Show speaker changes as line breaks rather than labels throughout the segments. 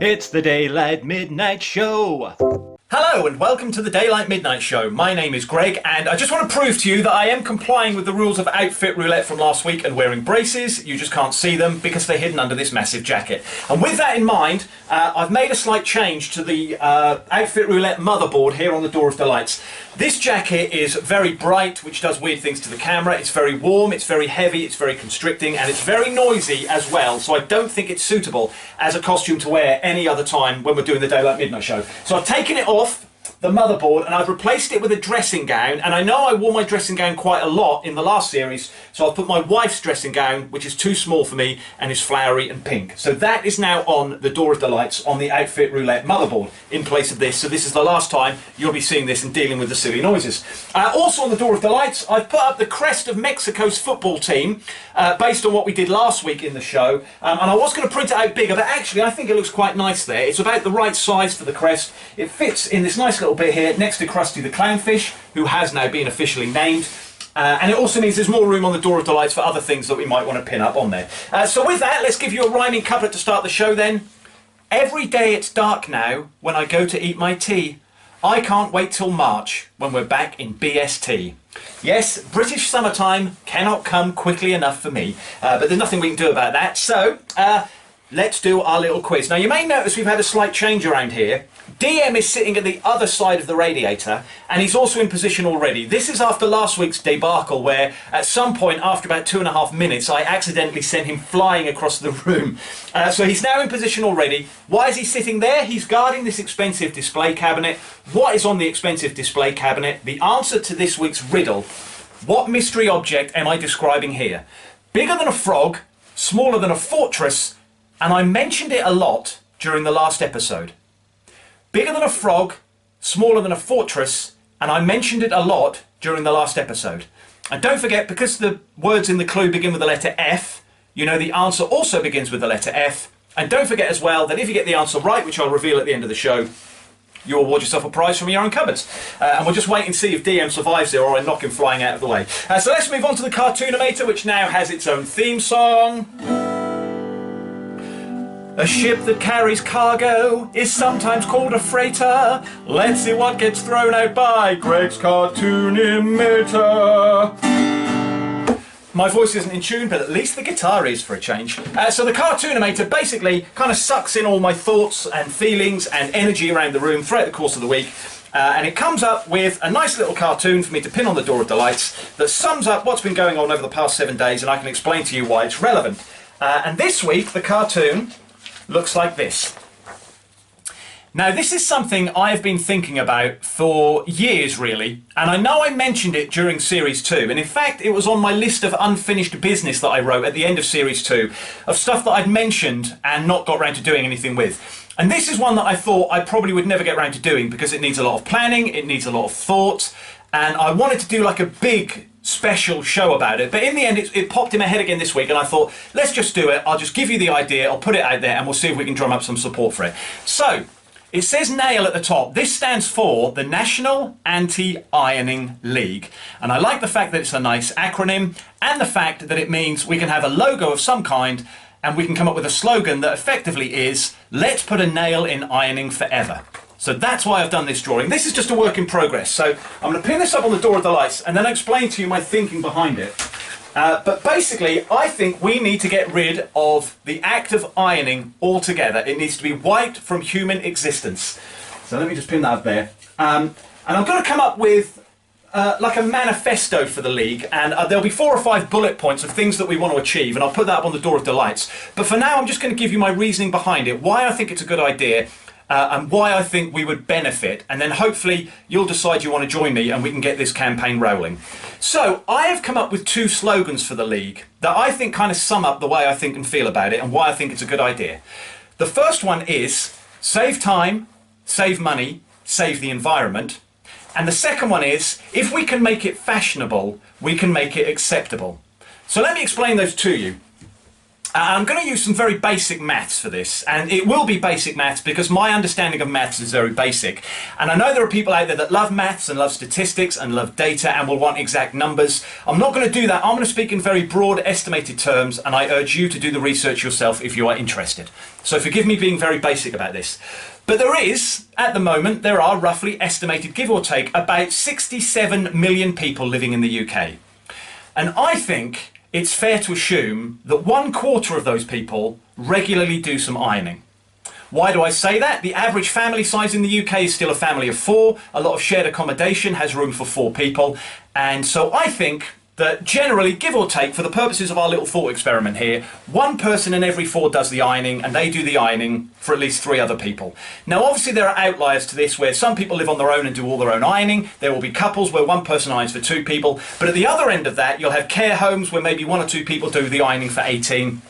It's the Daylight Midnight Show.
Hello and welcome to the Daylight Midnight Show. My name is Greg and I just want to prove to you that I am complying with the rules of outfit roulette from last week and wearing braces. You just can't see them because they're hidden under this massive jacket. And with that in mind, I've made a slight change to the outfit roulette motherboard here on the Door of Delights. This jacket is very bright, which does weird things to the camera. It's very warm, it's very heavy, it's very constricting, and it's very noisy as well. So I don't think it's suitable as a costume to wear any other time when we're doing the Daylight Midnight Show. So I've taken it off the motherboard and I've replaced it with a dressing gown, and I know I wore my dressing gown quite a lot in the last series, so I've put my wife's dressing gown, which is too small for me and is flowery and pink. So that is now on the Door of Delights on the outfit roulette motherboard in place of this. So this is the last time you'll be seeing this and dealing with the silly noises. Also on the Door of Delights, I've put up the crest of Mexico's football team based on what we did last week in the show, and I was going to print it out bigger, but actually I think it looks quite nice there. It's about the right size for the crest. It fits in this nice little bit here next to Krusty the Clownfish, who has now been officially named. And it also means there's more room on the Door of Delights for other things that we might want to pin up on there. So with that, let's give you a rhyming couplet to start the show then. Every day it's dark now when I go to eat my tea. I can't wait till March when we're back in BST. Yes, British summertime cannot come quickly enough for me, but there's nothing we can do about that. So let's do our little quiz. Now you may notice we've had a slight change around here. DM is sitting at the other side of the radiator and he's also in position already. This is after last week's debacle where at some point after about 2.5 minutes I accidentally sent him flying across the room. So he's now in position already. Why is he sitting there? He's guarding this expensive display cabinet. What is on the expensive display cabinet? The answer to this week's riddle. What mystery object am I describing here? Bigger than a frog, smaller than a fortress, and I mentioned it a lot during the last episode. Bigger than a frog, smaller than a fortress, and I mentioned it a lot during the last episode. And don't forget, because the words in the clue begin with the letter F, you know the answer also begins with the letter F. And don't forget as well that if you get the answer right, which I'll reveal at the end of the show, you award yourself a prize from your own cupboards. And we'll just wait and see if DM survives it or I knock him flying out of the way. So let's move on to the Cartoonimator, which now has its own theme song. A ship that carries cargo is sometimes called a freighter. Let's see what gets thrown out by Greg's Cartoonimator. My voice isn't in tune, but at least the guitar is for a change. So the Cartoonimator basically kind of sucks in all my thoughts and feelings and energy around the room throughout the course of the week. And it comes up with a nice little cartoon for me to pin on the Door of Delights that sums up what's been going on over the past 7 days, and I can explain to you why it's relevant. And this week, the cartoon looks like this. Now this is something I've been thinking about for years really, and I know I mentioned it during series 2, and in fact it was on my list of unfinished business that I wrote at the end of series 2 of stuff that I'd mentioned and not got around to doing anything with. And this is one that I thought I probably would never get around to doing because it needs a lot of planning, it needs a lot of thought, and I wanted to do like a big special show about it, but in the end it popped in my head again this week and I thought let's just do it. I'll just give you the idea, I'll put it out there and we'll see if we can drum up some support for it. So it says NAIL at the top. This stands for the National Anti-Ironing League, and I like the fact that it's a nice acronym and the fact that it means we can have a logo of some kind and we can come up with a slogan that effectively is let's put a nail in ironing forever. So that's why I've done this drawing. This is just a work in progress. So I'm going to pin this up on the Door of Delights and then I'll explain to you my thinking behind it. But basically, I think we need to get rid of the act of ironing altogether. It needs to be wiped from human existence. So let me just pin that up there. And I'm going to come up with like a manifesto for the league, and there'll be 4 or 5 bullet points of things that we want to achieve, and I'll put that up on the Door of Delights. But for now, I'm just going to give you my reasoning behind it, why I think it's a good idea, and why I think we would benefit, and then hopefully you'll decide you want to join me and we can get this campaign rolling. So I have come up with 2 slogans for the league that I think kind of sum up the way I think and feel about it and why I think it's a good idea. The first one is save time, save money, save the environment. And the second one is if we can make it fashionable, we can make it acceptable. So let me explain those to you. I'm going to use some very basic maths for this, and it will be basic maths because my understanding of maths is very basic. And I know there are people out there that love maths and love statistics and love data and will want exact numbers. I'm not going to do that. I'm going to speak in very broad, estimated terms, and I urge you to do the research yourself if you are interested. So forgive me being very basic about this. But at the moment, there are roughly estimated, give or take, about 67 million people living in the UK. And I think it's fair to assume that 1/4 of those people regularly do some ironing. Why do I say that? The average family size in the UK is still a family of 4. A lot of shared accommodation has room for 4 people. And so I think that generally, give or take, for the purposes of our little thought experiment here, 1 person in every 4 does the ironing, and they do the ironing for at least 3 other people. Now, obviously, there are outliers to this where some people live on their own and do all their own ironing. There will be couples where 1 person irons for 2 people. But at the other end of that, you'll have care homes where maybe 1 or 2 people do the ironing for 18.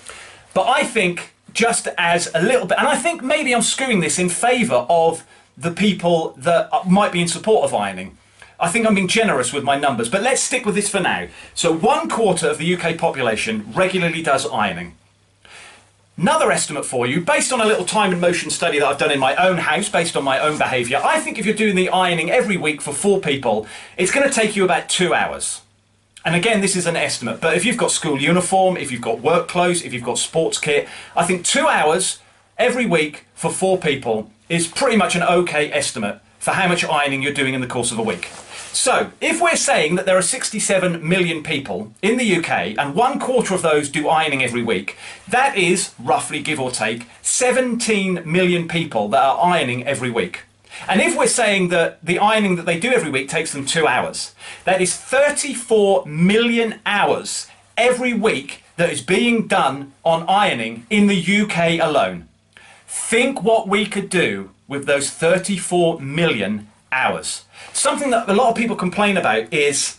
But I think just as a little bit, and I think maybe I'm skewing this in favour of the people that might be in support of ironing. I think I'm being generous with my numbers, but let's stick with this for now. So 1/4 of the UK population regularly does ironing. Another estimate for you, based on a little time and motion study that I've done in my own house, based on my own behaviour, I think if you're doing the ironing every week for 4 people, it's going to take you about 2 hours. And again, this is an estimate, but if you've got school uniform, if you've got work clothes, if you've got sports kit, I think 2 hours every week for 4 people is pretty much an okay estimate for how much ironing you're doing in the course of a week. So, if we're saying that there are 67 million people in the UK and 1/4 of those do ironing every week, that is, roughly give or take, 17 million people that are ironing every week. And if we're saying that the ironing that they do every week takes them 2 hours, that is 34 million hours every week that is being done on ironing in the UK alone. Think what we could do with those 34 million hours. Something that a lot of people complain about is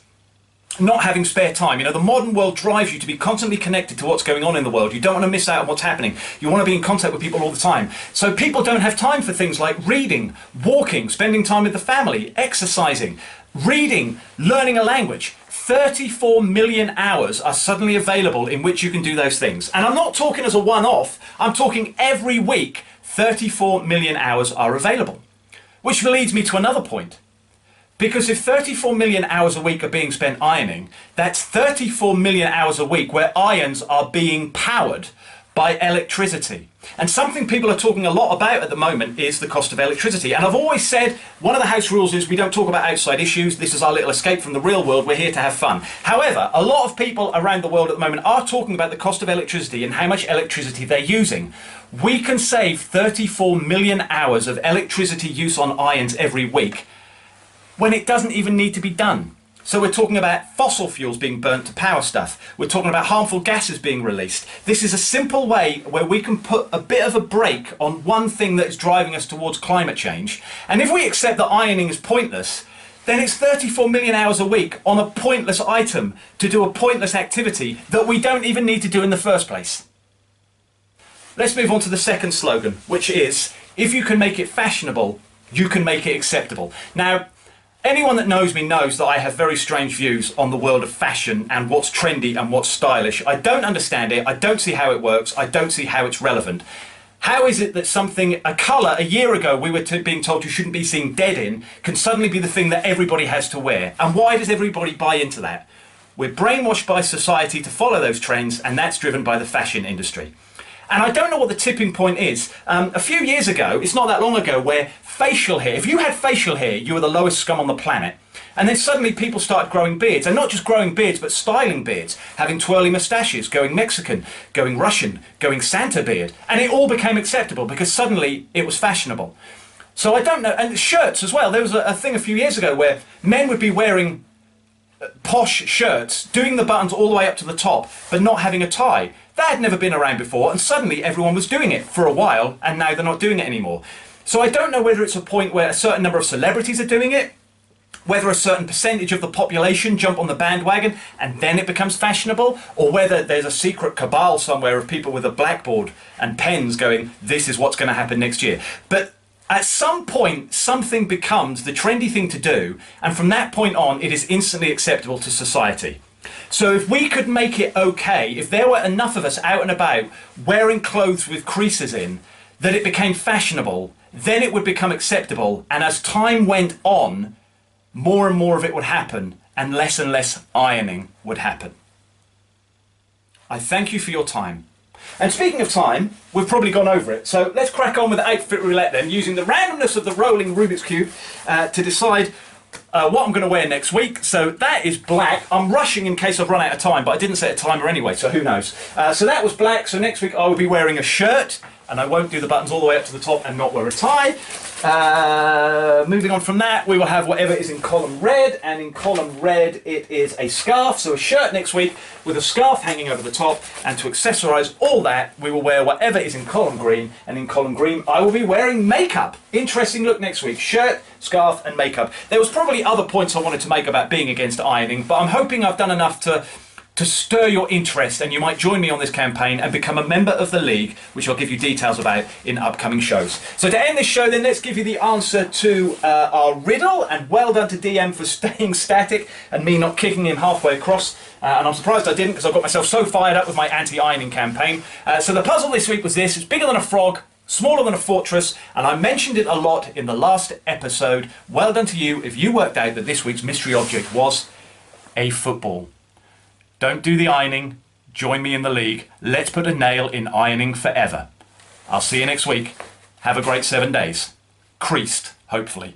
not having spare time. You know, the modern world drives you to be constantly connected to what's going on in the world. You don't want to miss out on what's happening. You want to be in contact with people all the time. So people don't have time for things like reading, walking, spending time with the family, exercising, reading, learning a language. 34 million hours are suddenly available in which you can do those things. And I'm not talking as a one-off. I'm talking every week, 34 million hours are available. Which leads me to another point. Because if 34 million hours a week are being spent ironing, that's 34 million hours a week where irons are being powered by electricity. And something people are talking a lot about at the moment is the cost of electricity. And I've always said one of the house rules is we don't talk about outside issues. This is our little escape from the real world. We're here to have fun. However, a lot of people around the world at the moment are talking about the cost of electricity and how much electricity they're using. We can save 34 million hours of electricity use on irons every week when it doesn't even need to be done. So we're talking about fossil fuels being burnt to power stuff. We're talking about harmful gases being released. This is a simple way where we can put a bit of a brake on one thing that is driving us towards climate change. And if we accept that ironing is pointless, then it's 34 million hours a week on a pointless item to do a pointless activity that we don't even need to do in the first place. Let's move on to the second slogan, which is, if you can make it fashionable, you can make it acceptable. Now, anyone that knows me knows that I have very strange views on the world of fashion and what's trendy and what's stylish. I don't understand it. I don't see how it works. I don't see how it's relevant. How is it that something, a colour, a year ago we were being told you shouldn't be seen dead in, can suddenly be the thing that everybody has to wear? And why does everybody buy into that? We're brainwashed by society to follow those trends, and that's driven by the fashion industry. And I don't know what the tipping point is. A few years ago, it's not that long ago, where facial hair, if you had facial hair, you were the lowest scum on the planet. And then suddenly people started growing beards, and not just growing beards, but styling beards, having twirly moustaches, going Mexican, going Russian, going Santa beard. And it all became acceptable because suddenly it was fashionable. So I don't know, and shirts as well. There was a thing a few years ago where men would be wearing posh shirts, doing the buttons all the way up to the top, but not having a tie. That had never been around before, and suddenly everyone was doing it for a while, and now they're not doing it anymore. So I don't know whether it's a point where a certain number of celebrities are doing it, whether a certain percentage of the population jump on the bandwagon and then it becomes fashionable, or whether there's a secret cabal somewhere of people with a blackboard and pens going, this is what's going to happen next year. But at some point, something becomes the trendy thing to do, and from that point on, it is instantly acceptable to society. So if we could make it okay, if there were enough of us out and about wearing clothes with creases in, that it became fashionable, then it would become acceptable. And as time went on, more and more of it would happen and less ironing would happen. I thank you for your time. And speaking of time, we've probably gone over it. So let's crack on with the outfit roulette then, using the randomness of the rolling Rubik's Cube to decide what I'm going to wear next week. So that is black. I'm rushing in case I've run out of time, but I didn't set a timer anyway, so who knows. So that was black. So next week I will be wearing a shirt, and I won't do the buttons all the way up to the top and not wear a tie. Moving on from that, we will have whatever is in column red, and in column red it is a scarf. So a shirt next week with a scarf hanging over the top, and to accessorise all that we will wear whatever is in column green, and in column green I will be wearing makeup. Interesting look next week: shirt, scarf and makeup. There was probably other points I wanted to make about being against ironing, but I'm hoping I've done enough to stir your interest, and you might join me on this campaign and become a member of the league, which I'll give you details about in upcoming shows. So to end this show then, let's give you the answer to our riddle, and well done to DM for staying static and me not kicking him halfway across. And I'm surprised I didn't, because I got myself so fired up with my anti-ironing campaign. So the puzzle this week was this: it's bigger than a frog, smaller than a fortress, and I mentioned it a lot in the last episode. Well done to you if you worked out that this week's mystery object was a football. Don't do the ironing, join me in the league. Let's put a nail in ironing forever. I'll see you next week. Have a great 7 days. Creased, hopefully.